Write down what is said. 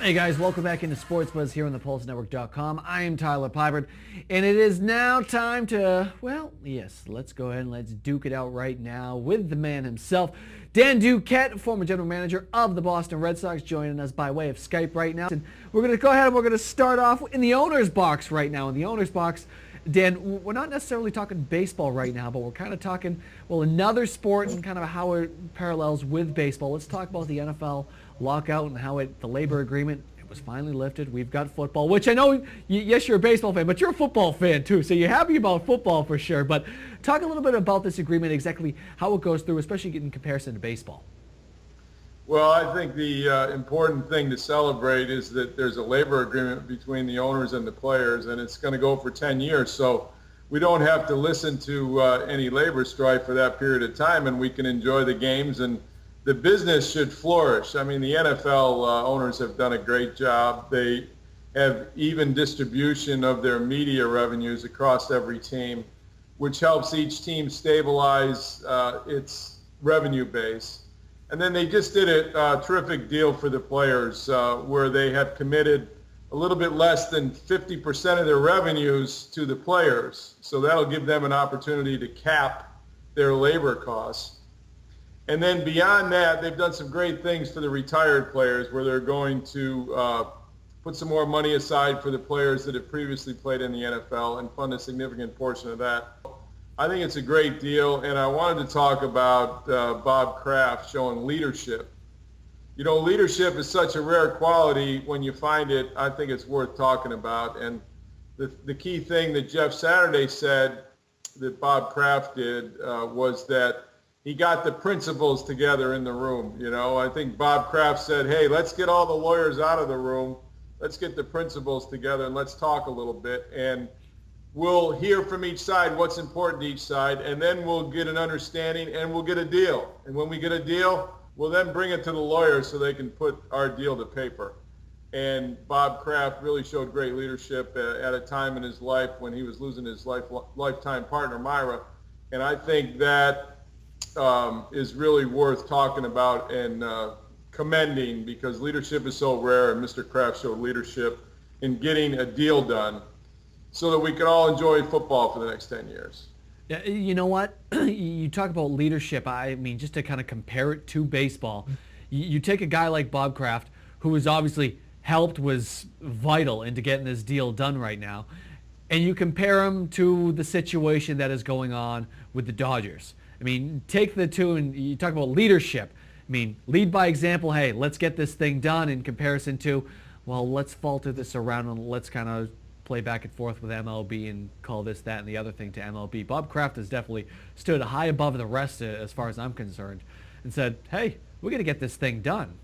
Hey guys, welcome back into Sports Buzz here on the PulseNetwork.com. I am Tyler Pybert, and it is now time to, well, yes, let's go ahead and let's duke it out right now with the man himself, Dan Duquette, former general manager of the Boston Red Sox, joining us by way of Skype right now. And we're going to go ahead and we're going to start off in the owner's box right now. In the owner's box, Dan, we're not necessarily talking baseball right now, but we're kind of talking, well, another sport and kind of how it parallels with baseball. Let's talk about the NFL lockout and how the labor agreement, it was finally lifted. We've got football, which I know, yes, you're a baseball fan, but you're a football fan too, so you're happy about football for sure. But talk a little bit about this agreement, exactly how it goes through, especially in comparison to baseball. Well, I think the important thing to celebrate is that there's a labor agreement between the owners and the players, and it's going to go for 10 years. So we don't have to listen to any labor strife for that period of time, and we can enjoy the games, and the business should flourish. I mean, the NFL owners have done a great job. They have even distribution of their media revenues across every team, which helps each team stabilize its revenue base. And then they just did a terrific deal for the players where they have committed a little bit less than 50% of their revenues to the players. So that'll give them an opportunity to cap their labor costs. And then beyond that, they've done some great things for the retired players where they're going to put some more money aside for the players that have previously played in the NFL and fund a significant portion of that. I think it's a great deal, and I wanted to talk about Bob Kraft showing leadership. You know, leadership is such a rare quality. When you find it, I think it's worth talking about. And the key thing that Jeff Saturday said that Bob Kraft did was that he got the principals together in the room. You know, I think Bob Kraft said, hey, let's get all the lawyers out of the room. Let's get the principals together and let's talk a little bit. And we'll hear from each side what's important to each side, and then we'll get an understanding and we'll get a deal. And when we get a deal, we'll then bring it to the lawyers so they can put our deal to paper. And Bob Kraft really showed great leadership at a time in his life when he was losing his lifetime partner, Myra. And I think that is really worth talking about and commending, because leadership is so rare, and Mr. Kraft showed leadership in getting a deal done so that we can all enjoy football for the next 10 years. Yeah, you know what? You talk about leadership. I mean, just to kind of compare it to baseball, you take a guy like Bob Kraft, who has obviously was vital into getting this deal done right now, and you compare him to the situation that is going on with the Dodgers. I mean, take the two and you talk about leadership. I mean, lead by example. Hey, let's get this thing done, in comparison to, well, let's falter this around and let's kind of play back and forth with MLB and call this, that, and the other thing to MLB. Bob Kraft has definitely stood high above the rest as far as I'm concerned and said, hey, we're going to get this thing done.